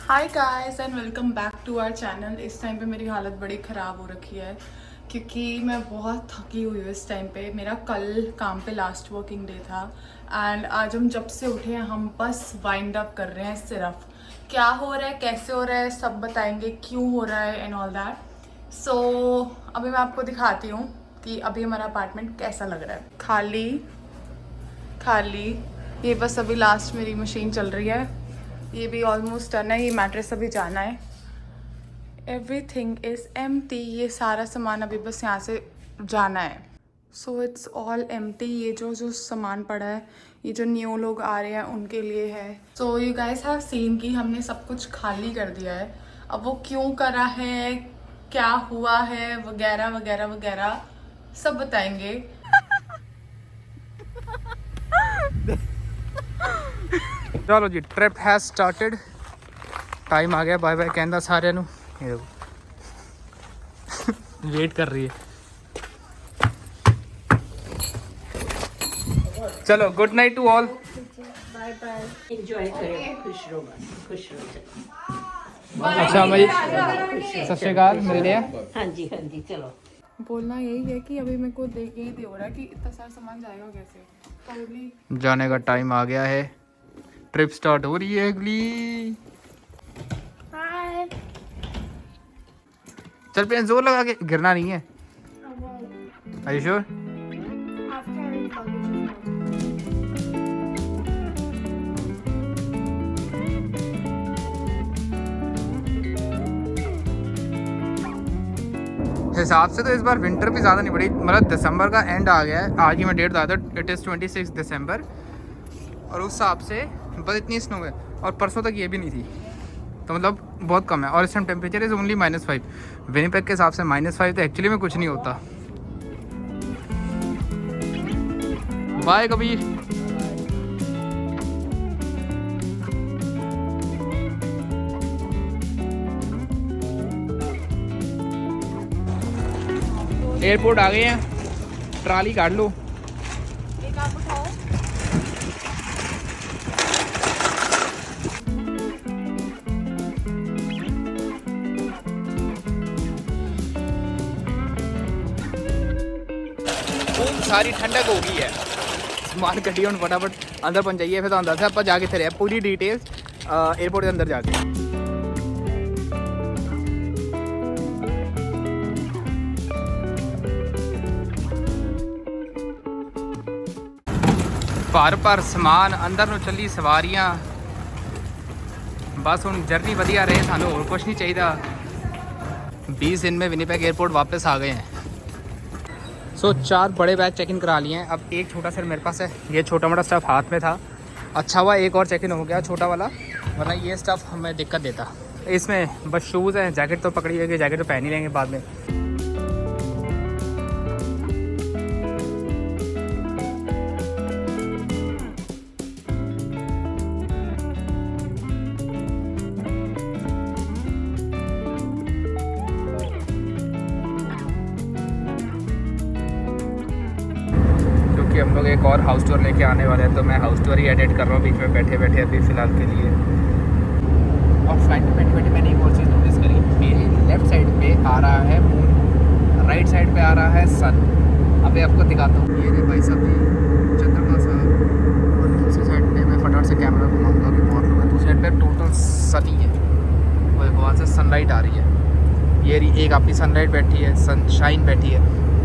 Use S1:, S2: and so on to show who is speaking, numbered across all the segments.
S1: Hi guys and welcome back to our channel. इस time पे मेरी हालत बड़ी ख़राब हो रखी है क्योंकि मैं बहुत थकी हुई हूँ इस टाइम पे। मेरा कल काम पे लास्ट वर्किंग डे था एंड आज हम जब से उठे हैं हम बस वाइंड अप कर रहे हैं। सिर्फ क्या हो रहा है, कैसे हो रहा है, सब बताएंगे, क्यों हो रहा है एंड ऑल दैट। सो अभी मैं आपको दिखाती हूँ कि अभी हमारा अपार्टमेंट कैसा लग रहा है। खाली खाली, ये बस अभी लास्ट मेरी मशीन चल रही है, ये भी ऑलमोस्ट डन है, ये मैट्रेस अभी जाना है। एवरीथिंग इज़ एम्प्टी, ये सारा सामान अभी बस यहाँ से जाना है। So it's all empty. ये जो सामान पड़ा है, ये जो न्यू लोग आ रहे हैं उनके लिए है। So you guys have seen कि हमने सब कुछ खाली कर दिया है। अब वो क्यों करा है, क्या हुआ है, वगैरह वगैरह वगैरह सब बताएंगे।
S2: चलो जी, ट्रिप हैज स्टार्टेड। टाइम आ गया बाय बाय कहना सारे नू। ये देखो वेट कर रही है। चलो good night to all.
S3: Bye bye, enjoy करें, खुश रहो, खुश रहो।
S2: अच्छा भाई, सत श्री अकाल, मिलते हैं।
S3: हाँ जी चलो।
S1: बोलना यही है कि अभी मेरे को देख यही हो रहा है कि इतना सारा सामान जाएगा कैसे। Probably
S2: जाने का टाइम आ गया है, ट्रिप स्टार्ट हो रही है अगली। चल पे जोर लगा के, गिरना नहीं है। Are you sure? हिसाब से तो इस बार विंटर भी ज़्यादा नहीं पड़ी, मतलब दिसंबर का एंड आ गया है। आज ही मैं डेट बताया था, इट इज़ 26 दिसंबर, और उस हिसाब से बस इतनी स्नो है। और परसों तक ये भी नहीं थी, तो मतलब बहुत कम है। और इस time temperature is only -5। Winnipeg के हिसाब से -5 तो एक्चुअली में कुछ नहीं होता। बाय कबीर। एयरपोर्ट आ गए हैं, ट्राली काट लो।
S1: एक आप उठाओ।
S2: खूब सारी ठंडक हो गई है। सामान कटिए और फटाफट अंदर पहुंच जाइए, फिर तो अंदर से आप जाके थे पूरी डिटेल्स एयरपोर्ट के अंदर जाके। पर समान अंदर ਨੂੰ ਚੱਲੀ सवारियां। बस ਹੁਣ जर्नी ਵਧੀਆ रहे, सानू और कुछ नहीं चाहिए। 20 दिन में विनिपेग एयरपोर्ट वापस आ गए हैं। सो 4 बड़े बैग चेक इन करा लिए हैं। अब एक छोटा सिर्फ मेरे पास है, ये छोटा मोटा स्टफ़ हाथ में था। अच्छा हुआ एक और चेक इन हो गया छोटा वाला, वरना ये स्टफ़ हमें दिक्कत देता। इसमें बस शूज़ हैं, जैकेट तो पकड़ी है कि जैकेट तो पहन ही लेंगे बाद में। हम लोग एक और हाउस टूर लेके आने वाले हैं, तो मैं हाउस टूर ही एडिट कर रहा हूँ बीच में बैठे बैठे अभी फ़िलहाल के लिए। और फ्लाइट में बैठे बैठे मैंने एक और चीज़ नोटिस करी, मेरे लेफ़्ट साइड पे आ रहा है मून, राइट साइड पे आ रहा है सन। अभी आपको दिखाता हूँ, ये भाई साहब चंद्रमा साहब, और दूसरी साइड पे मैं फटाफट से कैमरा घुमाऊँगा कि मॉर्निंग में दूसरी साइड पर टोटल सनी है, और वहाँ से सनलाइट आ रही है। ये एक आपकी सनलाइट बैठी है, सनशाइन बैठी है,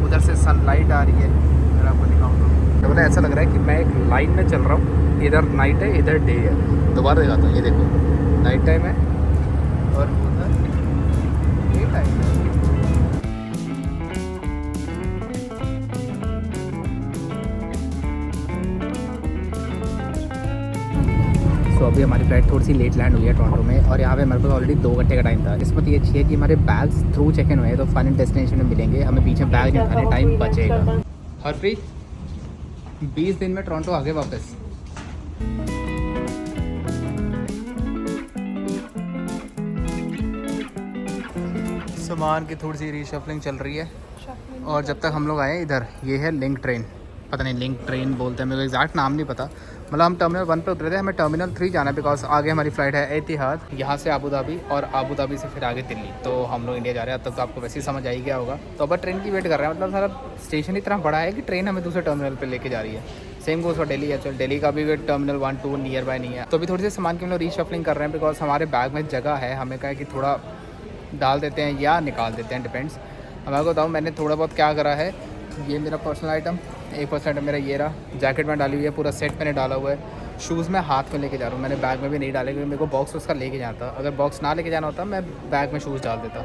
S2: उधर से सनलाइट आ रही है। अगर आपको दिखाऊँ तो मतलब ऐसा लग रहा है कि मैं एक लाइन में चल रहा हूँ, इधर नाइट है इधर डे है। दोबारा दिखाता हूँ, ये देखो नाइट टाइम है और उधर डे टाइम है। तो अभी हमारी फ्लाइट थोड़ी सी लेट लैंड हुई है टोरंटो में, और यहाँ पे हमारे पास ऑलरेडी 2 घंटे का टाइम था। इसमें तो ये अच्छी है कि हमारे बैग्स थ्रू चेक इन हुए हैं, तो फाइनल डेस्टिनेशन में मिलेंगे, हमें पीछे बैग नहीं उठाने, टाइम बचेगा। हरप्रीत 20 दिन में टोरंटो आ गए वापस। सामान की थोड़ी सी रीशफलिंग चल रही है, और जब तक हम लोग आए इधर, ये है लिंक ट्रेन, पता नहीं लिंक ट्रेन बोलते हैं, मेरे को एग्जैक्ट नाम नहीं पता। मतलब हम टर्मिनल 1 पे उतरे थे, हमें टर्मिनल 3 जाना है बिकॉज आगे हमारी फ़्लाइट है एतिहाद, यहाँ से अबू धाबी और अबू धाबी से फिर आगे दिल्ली। तो हम लोग इंडिया जा रहे हैं। अब तक तो आपको वैसे ही समझ आई गया होगा। तो अब ट्रेन की वेट कर रहे हैं। मतलब सारा स्टेशन इतना बड़ा है कि ट्रेन हमें दूसरे टर्मिनल पर लेके जा रही है। सेम गोज़ फॉर दिल्ली है। चल दिल्ली का भी टर्मिनल 1 2 नियर बाय नहीं है। तो अभी थोड़ी सी सामान की हम लोग रीशफलिंग कर रहे हैं बिकॉज हमारे बैग में जगह है। हमें कहा कि थोड़ा डाल देते हैं या निकाल देते हैं, डिपेंड्स। अब आपको बताऊँ मैंने थोड़ा बहुत क्या करा है। ये मेरा पर्सनल आइटम 1% मेरा ये रहा, जैकेट में डाली हुई है, पूरा सेट मैंने डाला हुआ है। शूज़ मैं हाथ में लेके जा रहा हूँ, मैंने बैग में भी नहीं डाले क्योंकि मेरे को बॉक्स उसका लेके जाना था। अगर बॉक्स ना लेके जाना होता मैं बैग में शूज़ डाल देता,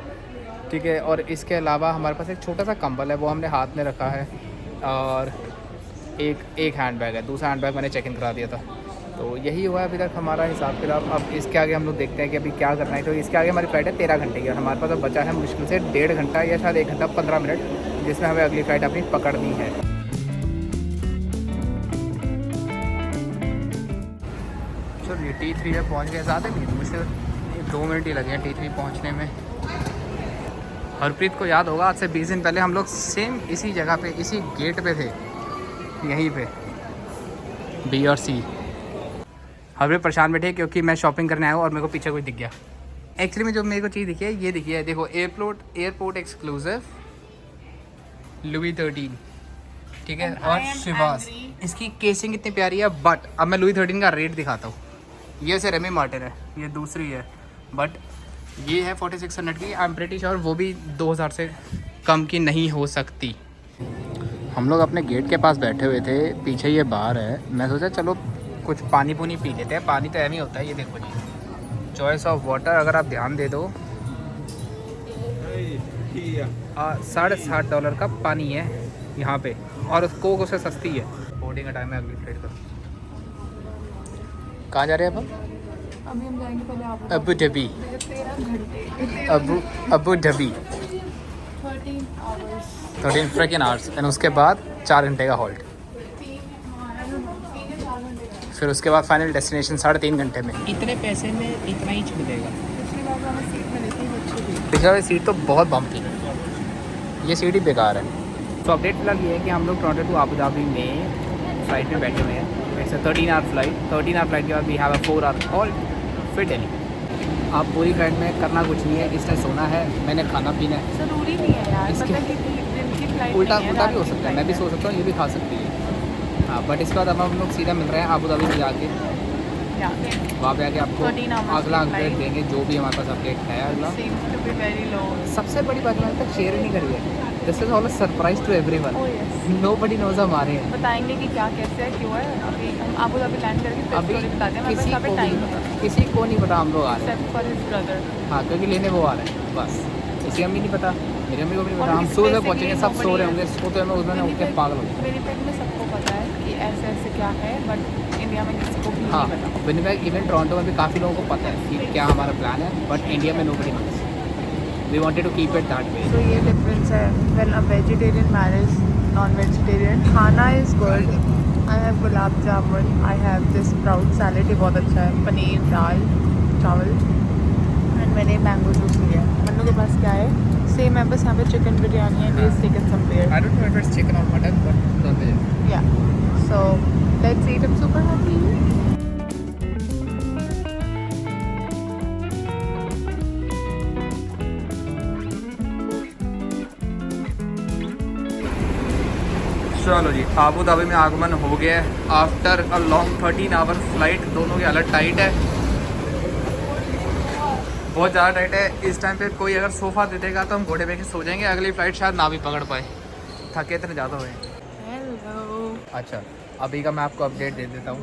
S2: ठीक है। और इसके अलावा हमारे पास एक छोटा सा कंबल है, वो हमने हाथ में रखा है। और एक हैंड बैग है, दूसरा हैंड बैग मैंने चेक इन करा दिया था। तो यही हुआ है अभी तक हमारा हिसाब किताब। अब इसके आगे हम लोग देखते हैं कि अभी क्या करना है। तो इसके आगे हमारी फ़्लाइट है 13 घंटे की और हमारे पास अब बचा है मुश्किल से 1.5 घंटा या शायद 1 घंटा 15 मिनट, जिसमें हमें अगली फ़्लाइट अपनी पकड़नी है। चलिए T3 में पहुंच गए। ज़्यादा नहीं, मुश्किल 2 मिनट ही लगे हैं T3 पहुंचने में। हरप्रीत को याद होगा आज से 20 दिन पहले हम लोग सेम इसी जगह पे, इसी गेट पे थे, यहीं पे B और C। हरप्रीत परेशान बैठे क्योंकि मैं शॉपिंग करने आया हूँ और मेरे को पीछे कोई दिख गया। एक्चुअली में जो मेरे को चीज़ दिखी है ये दिखी है, देखो एयरपोर्ट एक्सक्लूसिव लुई 13, ठीक है। और शिवास, इसकी केसिंग इतनी प्यारी है। बट अब मैं लुई 13 का रेट दिखाता हूँ। ये से रेमी मार्टिन है, ये दूसरी है, बट ये है 4600 की। आई एम प्रीटी श्योर वो भी 2000 से कम की नहीं हो सकती। हम लोग अपने गेट के पास बैठे हुए थे, पीछे ये बार है। मैं सोचा चलो कुछ पानी पुनी पी लेते हैं। पानी तो एम ही होता है। ये देखो जी, चॉइस ऑफ वाटर अगर आप ध्यान दे दो, $60 का पानी है यहाँ पे, और कोक उससे सस्ती है। बोर्डिंग का टाइम है अगली फ्लाइट का। कहाँ जा रहे हैं अब?
S1: अभी हम जाएंगे पहले
S2: अबू धाबी।
S1: 13 घंटे
S2: अबू धाबी 13 फ्रेकिन आवर्स एंड उसके बाद 4 घंटे का हॉल्ट। फिर उसके बाद फाइनल डेस्टिनेशन 3.5 घंटे में। इतने पैसे में इतना ही मिलेगा। पिछले वाली सीट तो बहुत बम थी, ये सीट ही बेकार है। तो अपडेट फिलहाल ये है कि हम लोग टोरंटो टू अबू धाबी में फ़्लाइट में बैठे हुए हैं। It's 13 hour flight. 13 hour flight के बाद we have a 4 hour halt फिर दिल्ली। आप पूरी फ्लाइट में करना कुछ नहीं है, इसने सोना है, मैंने खाना पीना है।
S1: ज़रूरी नहीं है यार,
S2: इसके
S1: पता है कि दिन की फ्लाइट
S2: उल्टा भी हो सकता है, मैं भी सो सकता हूँ, ये भी खा सकती है। हाँ, बट इसके बाद अब हम लोग सीधा मिल रहे हैं अबू धाबी में जाके। वहाँ पे आके आपको अगला अपडेट देंगे, जो भी हमारे पास अपडेट है अगला। सबसे बड़ी बात मैंने तक शेयर नहीं करी है। This is all a surprise to everyone. Nobody knows हम आ रहे हैं।
S1: बताएंगे कि क्या कैसे है, क्यों है। अभी हम अबू धाबी लैंड करके फिर
S2: अभी
S1: स्टोरी बताते हैं।
S2: किसी
S1: हमारे
S2: को
S1: पास टाइम
S2: किसी को नहीं पता हम लोग आ रहे हैं।
S1: Except for his brother.
S2: हाँ, क्योंकि लेने वो आ रहे हैं बस। इसी अम्मी नहीं पता, मेरी अम्मी को भी नहीं पता।
S1: और
S2: हम
S1: इस
S2: सुबह
S1: basically
S2: पहुँचेंगे, सब सो रहे होंगे,
S1: nobody
S2: सोते हुए उसमें उठ के पागल हो गए।
S1: विनिपेग में सबको पता है कि ऐसे ऐसे क्या है, बट इंडिया में किसी को भी
S2: हाँ,
S1: नहीं पता।
S2: विनिपेग इवन टोरंटो में भी काफ़ी लोगों को पता है कि क्या हमारा प्लान है, बट इंडिया में nobody knows. We wanted to keep it that way.
S1: तो ये डिफरेंस है। Well a vegetarian marriage, non vegetarian. खाना is good. I have gulab jamun, I have this sprout salad, ये बहुत अच्छा है। पनीर, दाल, चावल, एंड मैंने मैंगो जूस लिया है। मन्नू के पास क्या है? सेम है, बस यहाँ पे चिकन बिरयानी है। Let's take it somewhere.
S2: I don't know if it's chicken or mutton, but non-veg.
S1: Yeah. So let's eat. I'm super happy.
S2: चलो जी, अबू धाबी में आगमन हो गया है after a long 13 hour flight. दोनों की हालत टाइट है, बहुत ज़्यादा टाइट है। इस टाइम पे कोई अगर सोफ़ा दे देगा तो हम घोड़े पे के सो जाएंगे। अगली फ़्लाइट शायद ना भी पकड़ पाए, थके इतने ज़्यादा हुए हैं।
S1: Hello.
S2: अच्छा, अभी का मैं आपको अपडेट दे देता हूँ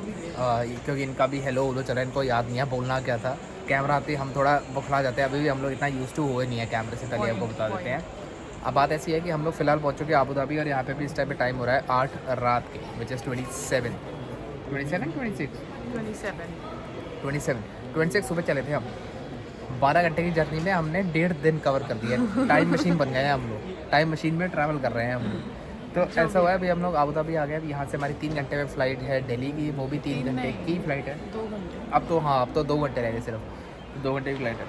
S2: क्योंकि इनका भी हेलो उलो चला, इनको याद नहीं है बोलना क्या था। कैमरा आती हम थोड़ा बुखला जाते हैं, अभी भी हम लोग इतना यूज़ टू हुए नहीं है कैमरे से, पहले आपको बता देते हैं। अब बात ऐसी है कि हम लोग फ़िलहाल पहुँच चुके हैं अबू धाबी और यहाँ पे भी इस टाइम पे टाइम हो रहा है 8 रात के, विच इज़ 26 सुबह चले थे हम। 12 घंटे की जर्नी में हमने 1.5 दिन कवर कर दिया। टाइम मशीन बन गए हैं हम लोग, टाइम मशीन में ट्रैवल कर रहे हैं हम लोग। तो ऐसा हुआ है अभी हम लोग अबू धाबी आ गए। अब यहाँ से हमारी 3 घंटे में फ़्लाइट है दिल्ली की, वो भी 3 घंटे की फ़्लाइट है।
S1: 2 घंटे।
S2: अब तो हाँ, अब तो 2 घंटे रह गए, सिर्फ 2 घंटे की फ़्लाइट है।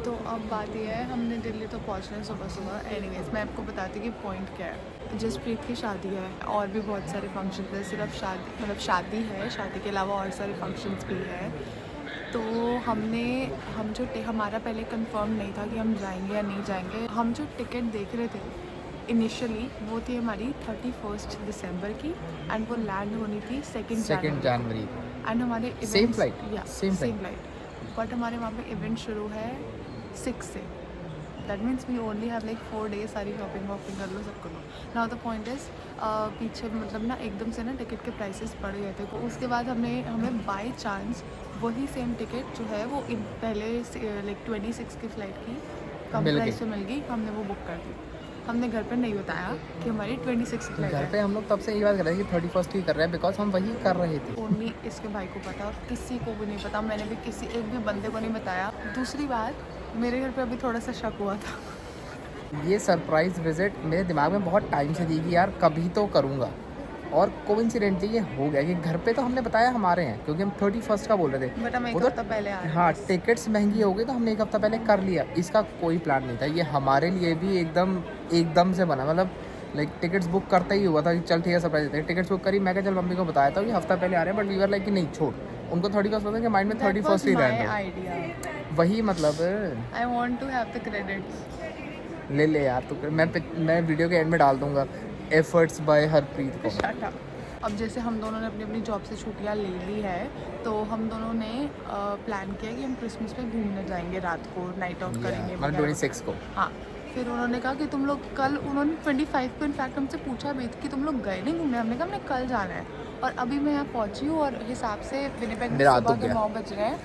S1: तो अब बात यह है, हमने दिल्ली तो पहुंचना है सुबह सुबह। एनीवेज मैं आपको बताती हूँ कि पॉइंट क्या है। जसप्रीत की शादी है और भी बहुत सारे फंक्शन है, सिर्फ शादी है, शादी के अलावा और सारे फंक्शंस भी है। तो हमारा पहले कंफर्म नहीं था कि हम जाएंगे या नहीं जाएंगे। हम जो टिकट देख रहे थे इनिशियली वो थी हमारी 31 दिसंबर की एंड वो लैंड होनी थी 2
S2: जनवरी
S1: एंड हमारे
S2: सेम फ्लाइट
S1: बट हमारे वहाँ पे इवेंट शुरू है 6 से। That means we only have like 4 days, सारी शॉपिंग वॉपिंग कर लो, सब कर लो। नाउ द पॉइंट इज़ पीछे मतलब ना एकदम से ना टिकट के प्राइसेस बढ़ गए थे। तो उसके बाद हमें बाय चांस वही सेम टिकट जो है वो पहले लाइक 26 की फ़्लाइट की कम प्राइस से मिल गई। हमने वो बुक कर दी। हमने घर पर नहीं बताया कि हमारी 26 की फ्लाइट है।
S2: घर पे हम लोग तब से यही बात कर रहे थे कि 31st की कर रहे हैं, बिकॉज हम वही कर रहे थे।
S1: ओनली इसके भाई को पता और किसी को भी नहीं पता। मैंने भी किसी एक भी बंदे को नहीं बताया। दूसरी बात, मेरे घर पे अभी थोड़ा सा शक हुआ था।
S2: ये सरप्राइज़ विजिट मेरे दिमाग में बहुत टाइम से थी कि यार कभी तो करूँगा, और कोइंसिडेंटली ये हो गया कि घर पे तो हमने बताया हमारे हैं, क्योंकि हम 31st का बोल रहे थे।
S1: बट हम एक
S2: वो तो
S1: हफ्ता पहले आ रहे
S2: हाँ, टिकट्स महंगी हो गई तो हमने एक हफ्ता पहले कर लिया। इसका कोई प्लान नहीं था। ये हमारे लिए भी एकदम से बना। मतलब लाइक टिकट्स बुक करता ही हुआ था कि चल ठीक है सरप्राइज देते हैं। टिकट्स बुक करी, मैं क्या चल मम्मी को बताया था कि हफ्ता पहले आ रहे हैं, बट वी वर लाइक कि नहीं छोड़, उनको 31st पता है कि माइंड में 31st ही रहने दो। वही मतलब
S1: I want to have the credits.
S2: ले यार तू। मैं वीडियो के एंड में डाल दूंगा एफर्ट्स बाय हरप्रीत को।
S1: अब जैसे हम दोनों ने अपनी जॉब से छुट्टियां ले ली है, तो हम दोनों ने प्लान किया कि हम क्रिसमस पे घूमने जाएंगे, रात को नाइट आउट करेंगे।
S2: 26 को।
S1: हाँ, फिर उन्होंने कहा कि तुम लोग कल, उन्होंने 25 को इनफैक्ट हमसे पूछा भी कि तुम लोग गए नहीं घूमने। हमने कहा हमने कल जाना है। और अभी मैं यहाँ पहुँची हूँ और हिसाब से विनिपेग में सुबह के 9 बज रहे हैं।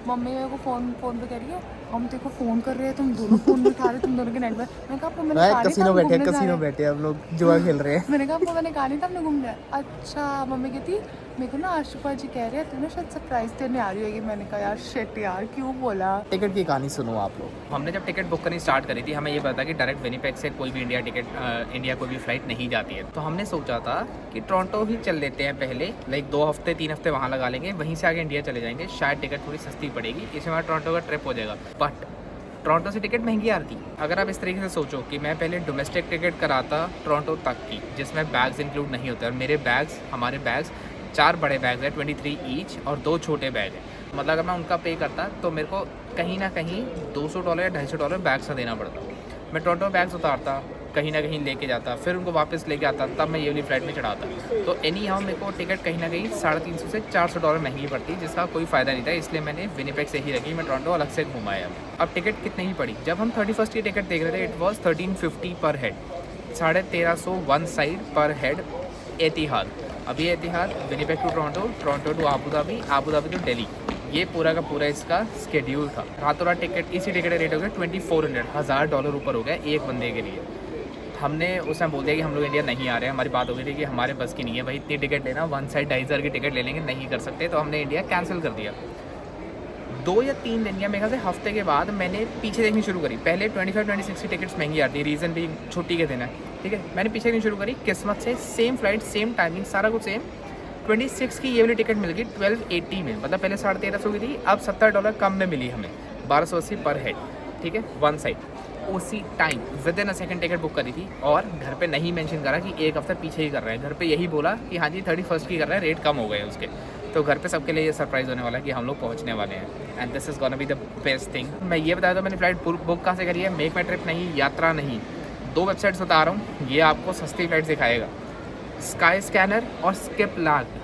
S1: मम्मी मेरे को फ़ोन पे कह रही है, हम तेरे को फ़ोन कर रहे हैं, तुम दोनों फ़ोन में उठा रहे, तुम दोनों के नेट पर। मैंने कहा आपको मैंने कहा
S2: कसिनो बैठे हम लोग जुआ खेल रहे हैं।
S1: मैंने कहा आपको मैंने कहा नहीं था हमने घूमने। अच्छा, मम्मी कहती मेरे को ना आशुपा जी कह रहे हैं तू ना शायद सरप्राइज देने आ रही होगी। मैंने कहा यार शिट यार, क्यों बोला।
S2: टिकट की कहानी सुनो आप लोग। हमने जब टिकट बुक करनी स्टार्ट करी थी, हमें ये पता कि डायरेक्ट विनिपेग से कोई भी इंडिया कोई भी फ्लाइट नहीं जाती है। तो हमने सोचा था कि टोरंटो ही चल लेते हैं पहले, लाइक 2 हफ्ते 3 हफ्ते वहाँ लगा लेंगे, वहीं से आगे इंडिया चले जाएंगे, शायद टिकट थोड़ी सस्ती पड़ेगी, इसमें हमारा टोरंटो का ट्रिप हो जाएगा। बट टोरंटो से टिकट महंगी आ रही थी। अगर आप इस तरीके से सोचो कि मैं पहले डोमेस्टिक टिकट कराता टोरंटो तक की, जिसमें बैग्स इंक्लूड नहीं होते, और हमारे बैग्स 4 बड़े बैग्स हैं 23 ईच और 2 छोटे बैग हैं। मतलब अगर मैं उनका पे करता तो मेरे को कहीं ना कहीं $200 या $250 बैग्स का देना पड़ता। मैं टोरंटो बैग्स उतारता, कहीं ना कहीं लेके जाता, फिर उनको वापस लेके आता, तब मैं ये वाली फ्लाइट में चढ़ाता। तो एनी हाउ मेरे को टिकट कहीं ना कहीं $350 से $400 महंगी पड़ती, जिसका कोई फ़ायदा नहीं था। इसलिए मैंने विनिपेग से ही रखी, मैं टोरंटो अलग से घुमाया। अब टिकट कितनी ही पड़ी, जब हम 31st की टिकट देख रहे थे, it was 1350 per head, 1350 one side per head Etihad. अभी Etihad Winnipeg to Toronto, Toronto to Abu Dhabi, Abu Dhabi to Delhi, ये पूरा का पूरा इसका स्केड्यूल था। रातों रात टिकट, इसी टिकट का रेट हो गया $2400, $1000 ऊपर हो गया एक बंदे के लिए। हमने उस टाइम बोल दिया कि हम लोग इंडिया नहीं आ रहे हैं। हमारी बात हो गई थी कि हमारे बस की नहीं है भाई इतनी टिकट लेना, वन साइड 2500 की टिकट ले लेंगे, नहीं कर सकते। तो हमने इंडिया कैंसिल कर दिया। 2 या 3 दिन या मेरे ख्याल से हफ्ते के बाद मैंने पीछे देखनी शुरू करी। पहले 25-26 की टिकट्स महंगी आती है, रीज़न भी छुट्टी के दिन है, ठीक है। मैंने पीछे देखनी शुरू करी, किस्मत से सेम फ्लाइट, सेम टाइमिंग, सारा कुछ सेम। 26 की ये वाली टिकट मिल गई 1280 में, मतलब पहले 1350 की थी, अब $70 कम में मिली हमें, 1280 पर हेड, ठीक है, वन साइड। उसी time with in a second ticket book करी थी, और घर पे नहीं मेंशन करा कि एक हफ्ता पीछे ही कर रहे हैं। घर पे यही बोला कि हाँ जी 31st की कर रहे हैं, रेट कम हो गए उसके। तो घर पे सबके लिए ये सरप्राइज़ होने वाला है कि हम लोग पहुंचने वाले हैं, and this is gonna be the best thing. मैं ये बताया था मैंने फ्लाइट बुक कहाँ से करी है, मेक माई ट्रिप नहीं, यात्रा नहीं, 2 वेबसाइट्स बता रहा हूँ, ये आपको सस्ती फ्लाइट दिखाएगा, स्काई स्कैनर और स्किप लैग।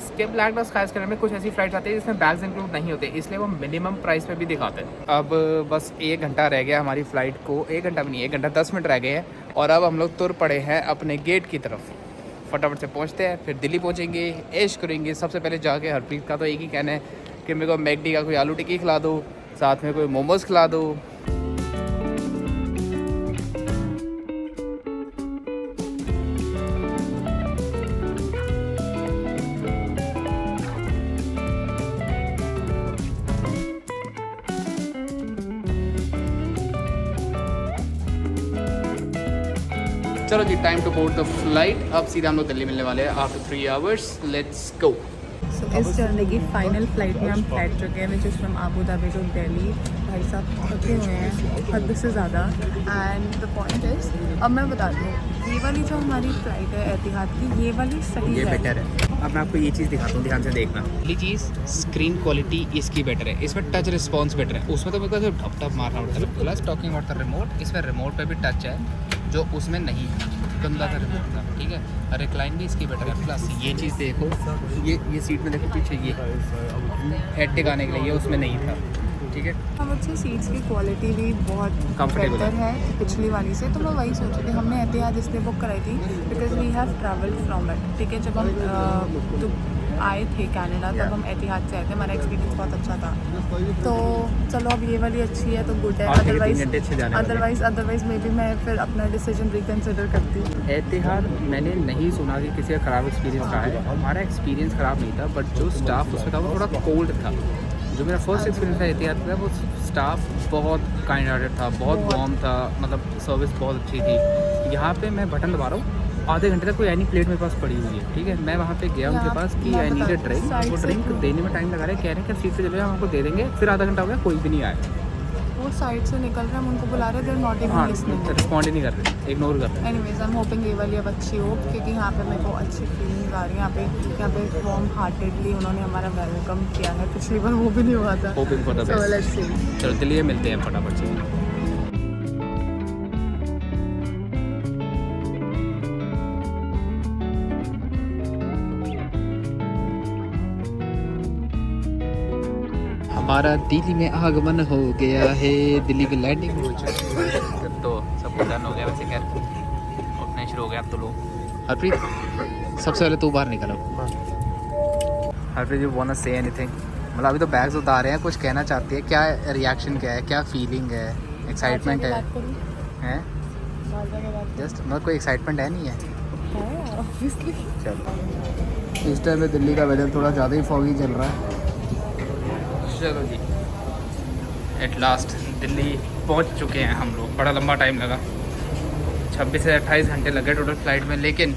S2: स्किप लैग और स्काई स्कैनर में कुछ ऐसी फ्लाइट्स आती है जिसमें बैग्स इंक्लूड नहीं होते, इसलिए वो मिनिमम प्राइस पे भी दिखाते हैं। अब बस 1 घंटा रह गया हमारी फ़्लाइट को, 1 घंटा भी नहीं, 1 घंटा 10 मिनट रह गए हैं, और अब हम लोग तुर पड़े हैं अपने गेट की तरफ। फटाफट से पहुंचते हैं, फिर दिल्ली पहुंचेंगे, ऐश करेंगे। सबसे पहले जाके हरप्रीत का तो एक ही कहना है कि मेरे को मैकडी का कोई आलू टिक्की खिला दो, साथ में कोई मोमोज़ खिला दो। चलो जी, time to board the flight. अब सीधा हम लोग दिल्ली मिलने वाले हैं after 3 hours. Let's go.
S1: So इस जर्नी की फाइनल फ्लाइट में हम बैठ चुके हैं which is from Abu Dhabi to Delhi. भाई साहब थके हुए हैं हद से ज़्यादा। एंड द पॉइंट इज़, अब मैं बता दूँ, ये वाली जो हमारी फ़्लाइट है एतिहाद की, ये वाली सही
S2: ये
S1: है।
S2: बेटर है। अब मैं आपको ये चीज़ दिखाता हूँ, ध्यान से देखना। पहली चीज़, स्क्रीन क्वालिटी इसकी बेटर है, इसमें टच रिस्पॉन्स बेटर है। उसमें तो मेरे को सिर्फ ठप मारना पड़ता है। Plus talking about the remote, इसमें रिमोट पे भी टच है जो उसमें नहीं है, गंदा सा रिमोट था, ठीक है। रिक्लाइन भी इसकी बेटर है। प्लस ये चीज़ देखो, ये सीट में देखो पीछे ये हेड टिकाने के लिए, ये उसमें नहीं था, ठीक है।
S1: हम अच्छे सीट्स की क्वालिटी भी बहुत
S2: Comfortable
S1: बेटर है पिछली वाली से। तो मैं वही सोच रही थी, हमने एतिहाद इसलिए बुक कराई थी because we have travelled from it, ठीक है। जब हम आए थे कनाडा तब हम एतिहाद से आए थे, हमारा एक्सपीरियंस बहुत अच्छा था। तो चलो अब ये वाली अच्छी है तो गुड है। अदरवाइज मे बी मैं फिर अपना डिसीजन रिकन्सिडर करती।
S2: एतिहाद मैंने नहीं सुना कि किसी का ख़राब एक्सपीरियंस रहा है। हमारा एक्सपीरियंस ख़राब नहीं था, बट जो स्टाफ उसमें था वो थोड़ा कोल्ड था। जो मेरा फर्स्ट एक्सपीरियंस था एतिहाद का, वो स्टाफ बहुत काइंड हार्टेड था, बहुत वार्म था, मतलब सर्विस बहुत अच्छी थी। यहाँ पे मैं बटन दबा रहा हूँ, आधे घंटे तक कोई एनी प्लेट मेरे पास पड़ी हुई है, ठीक है। मैं वहाँ पे गया उनके पास कि आई नीड अ ड्रिंक, वो ड्रिंक देने में टाइम लगा रहे हैं, कह रहे हैं कि सीट पे चले हम आपको दे देंगे। फिर आधा घंटा हो गया, कोई भी नहीं आया।
S1: वो साइड से निकल रहे हैं, हम उनको बुला रहे थे, नॉट इवन लिसनिंग,
S2: रिस्पॉन्ड ही नहीं कर रहे, इग्नोर कर रहे हैं।
S1: एनीवेज आई एम होपिंग ये वाली अब अच्छी हो, क्योंकि यहाँ पे मेरे को अच्छी फीलिंग आ रही है। यहाँ पे वार्म हार्टेडली उन्होंने हमारा वेलकम किया है। पिछली बार वो भी नहीं हुआ था।
S2: Hoping for the
S1: So
S2: best.
S1: let's see।
S2: चलो दिल्ली में मिलते हैं फटाफट से। हमारा दिल्ली में आगमन हो गया है, दिल्ली में लैंडिंग हो चुकी है, तो सब कुछ डन हो गया। वैसे खैर उठना शुरू हो गया अब तो लोग। हरप्रीत, सबसे पहले तू बाहर निकल। Harpreet, you want to say anything? मतलब अभी तो बैग्स उतार रहे हैं, कुछ कहना चाहती है? क्या रिएक्शन, क्या है, क्या फीलिंग है, एक्साइटमेंट है? हैं जस्ट मतलब कोई एक्साइटमेंट है नहीं है? चलो, इस टाइम में दिल्ली का वेदर थोड़ा ज़्यादा ही फॉगी चल रहा है। चलो जी, एट लास्ट दिल्ली पहुंच चुके हैं हम लोग। बड़ा लंबा टाइम लगा, 26 से 28 घंटे लगे टोटल फ्लाइट में, लेकिन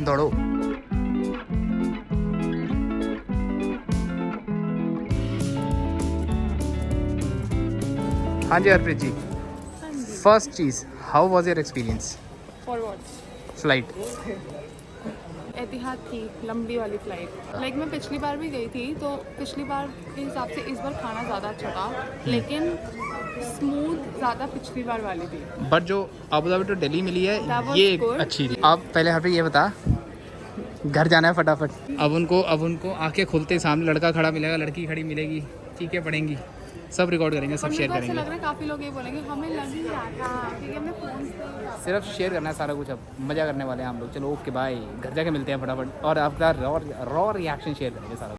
S2: दौड़ो। हाँ जी हरप्रीत जी, फर्स्ट चीज़, how was your experience
S1: for what?
S2: Flight?
S1: Etihad की लंबी वाली फ़्लाइट, लाइक मैं पिछली बार भी गई थी, तो पिछली बार के हिसाब से इस बार खाना ज़्यादा अच्छा था, लेकिन स्मूथ ज़्यादा पिछली बार वाली थी।
S2: बट जो अबू धाबी टू दिल्ली मिली है
S1: That was
S2: ये
S1: good.
S2: अच्छी थी। आप पहले हरप्रीत ये बता, घर जाना है फटाफट। अब उनको आंखें खुलते सामने लड़का खड़ा मिलेगा, लड़की खड़ी मिलेगी, चीखें पड़ेंगी, सब रिकॉर्ड करेंगे, सब शेयर
S1: ऐसा
S2: करेंगे।
S1: लग रहा है काफ़ी लोग ये बोलेंगे हमें लग ही रहा था, क्योंकि हमने फ़ोन
S2: सिर्फ शेयर करना है सारा कुछ, अब मज़ा करने वाले हैं हम लोग। चलो ओके बाय, घर जाके मिलते हैं फटाफट, और आपका रॉ रिएक्शन शेयर करेंगे सारा।